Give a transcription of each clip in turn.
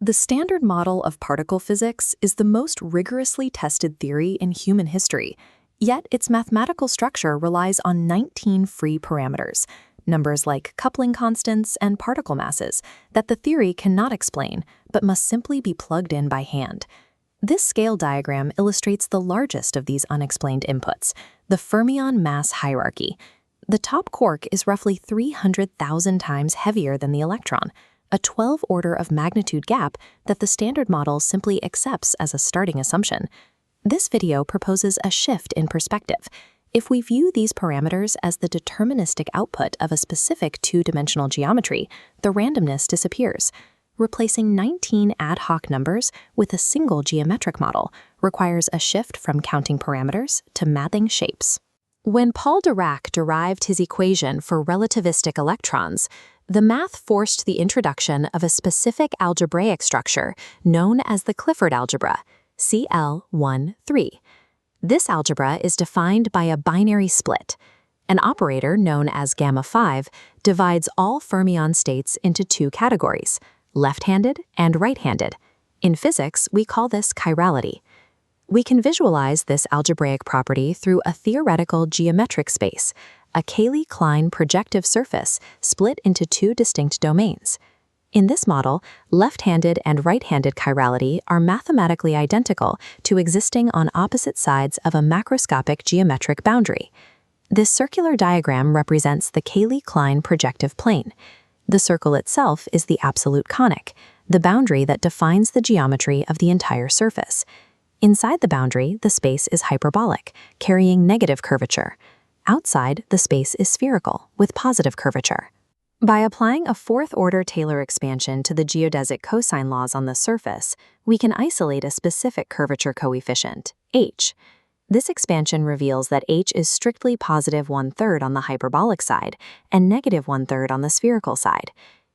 The Standard Model of particle physics is the most rigorously tested theory in human history, yet its mathematical structure relies on 19 free parameters, numbers like coupling constants and particle masses, that the theory cannot explain but must simply be plugged in by hand. This scale diagram illustrates the largest of these unexplained inputs, the fermion mass hierarchy. The top quark is roughly 300,000 times heavier than the electron, a 12-order of magnitude gap that the Standard Model simply accepts as a starting assumption. This video proposes a shift in perspective. If we view these parameters as the deterministic output of a specific two-dimensional geometry, the randomness disappears. Replacing 19 ad hoc numbers with a single geometric model requires a shift from counting parameters to mathing shapes. When Paul Dirac derived his equation for relativistic electrons, the math forced the introduction of a specific algebraic structure known as the Clifford algebra, CL1-3. This algebra is defined by a binary split. An operator known as gamma 5 divides all fermion states into two categories, left-handed and right-handed. In physics, we call this chirality. We can visualize this algebraic property through a theoretical geometric space, a Cayley-Klein projective surface split into two distinct domains. In this model, left-handed and right-handed chirality are mathematically identical to existing on opposite sides of a macroscopic geometric boundary. This circular diagram represents the Cayley-Klein projective plane. The circle itself is the absolute conic, the boundary that defines the geometry of the entire surface. Inside the boundary, the space is hyperbolic, carrying negative curvature. Outside, the space is spherical, with positive curvature. By applying a fourth-order Taylor expansion to the geodesic cosine laws on the surface, we can isolate a specific curvature coefficient, h. This expansion reveals that h is strictly positive 1/3 on the hyperbolic side and negative 1/3 on the spherical side.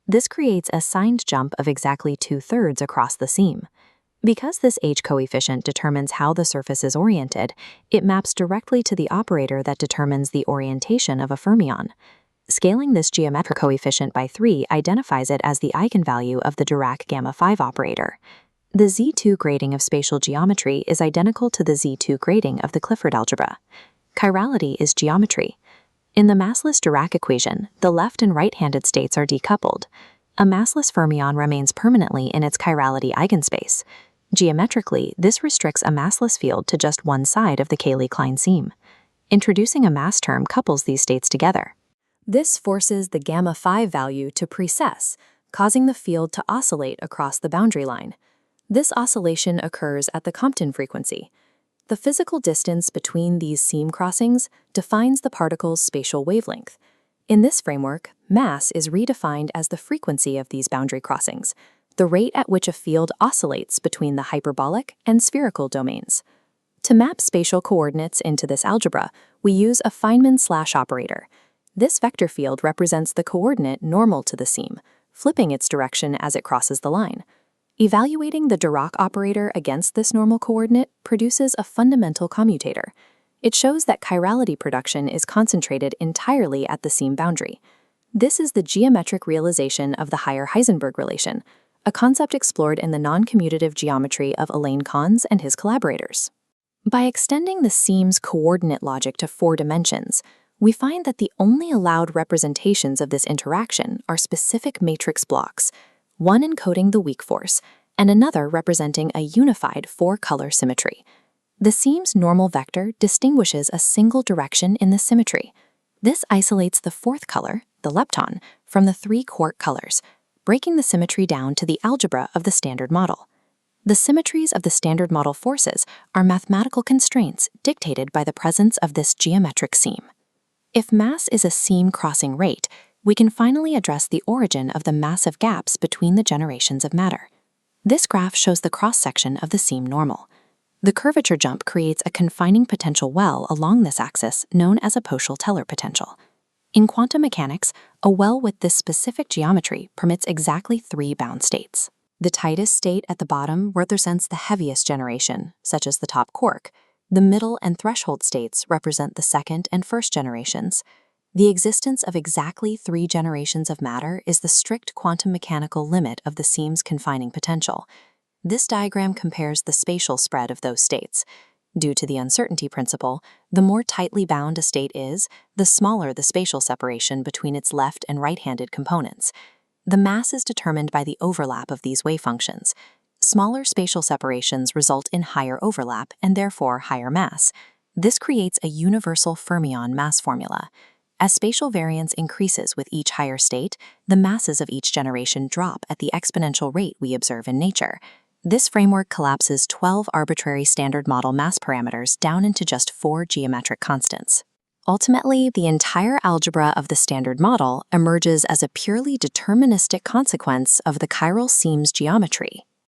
This creates a signed jump of exactly 2/3 across the seam. Because this h coefficient determines how the surface is oriented, it maps directly to the operator that determines the orientation of a fermion. Scaling this geometric coefficient by 3 identifies it as the eigenvalue of the Dirac gamma 5 operator. The Z2 grading of spatial geometry is identical to the Z2 grading of the Clifford algebra. Chirality is geometry. In the massless Dirac equation, the left and right-handed states are decoupled. A massless fermion remains permanently in its chirality eigenspace. Geometrically, this restricts a massless field to just one side of the Cayley-Klein seam. Introducing a mass term couples these states together. This forces the gamma 5 value to precess, causing the field to oscillate across the boundary line. This oscillation occurs at the Compton frequency. The physical distance between these seam crossings defines the particle's spatial wavelength. In this framework, mass is redefined as the frequency of these boundary crossings, the rate at which a field oscillates between the hyperbolic and spherical domains. To map spatial coordinates into this algebra, we use a Feynman slash operator. This vector field represents the coordinate normal to the seam, flipping its direction as it crosses the line. Evaluating the Dirac operator against this normal coordinate produces a fundamental commutator. It shows that chirality production is concentrated entirely at the seam boundary. This is the geometric realization of the Higher-Heisenberg relation, a concept explored in the non-commutative geometry of Alain Connes and his collaborators. By extending the seam's coordinate logic to 4 dimensions, we find that the only allowed representations of this interaction are specific matrix blocks, one encoding the weak force and another representing a unified 4-color symmetry. The seam's normal vector distinguishes a single direction in the symmetry. This isolates the 4th color, the lepton, from the 3 quark colors, breaking the symmetry down to the algebra of the Standard Model. The symmetries of the Standard Model forces are mathematical constraints dictated by the presence of this geometric seam. If mass is a seam crossing rate, we can finally address the origin of the massive gaps between the generations of matter. This graph shows the cross-section of the seam normal. The curvature jump creates a confining potential well along this axis known as a Poeschel-Teller potential. In quantum mechanics, a well with this specific geometry permits exactly 3 bound states. The tightest state at the bottom represents the heaviest generation, such as the top quark. The middle and threshold states represent the second and first generations. The existence of exactly 3 generations of matter is the strict quantum mechanical limit of the seam's confining potential. This diagram compares the spatial spread of those states. Due to the uncertainty principle, the more tightly bound a state is, the smaller the spatial separation between its left and right-handed components. The mass is determined by the overlap of these wave functions. Smaller spatial separations result in higher overlap and therefore higher mass. This creates a universal fermion mass formula. As spatial variance increases with each higher state, the masses of each generation drop at the exponential rate we observe in nature. This framework collapses 12 arbitrary standard model mass parameters down into just 4 geometric constants. Ultimately, the entire algebra of the standard model emerges as a purely deterministic consequence of the chiral seam's geometry.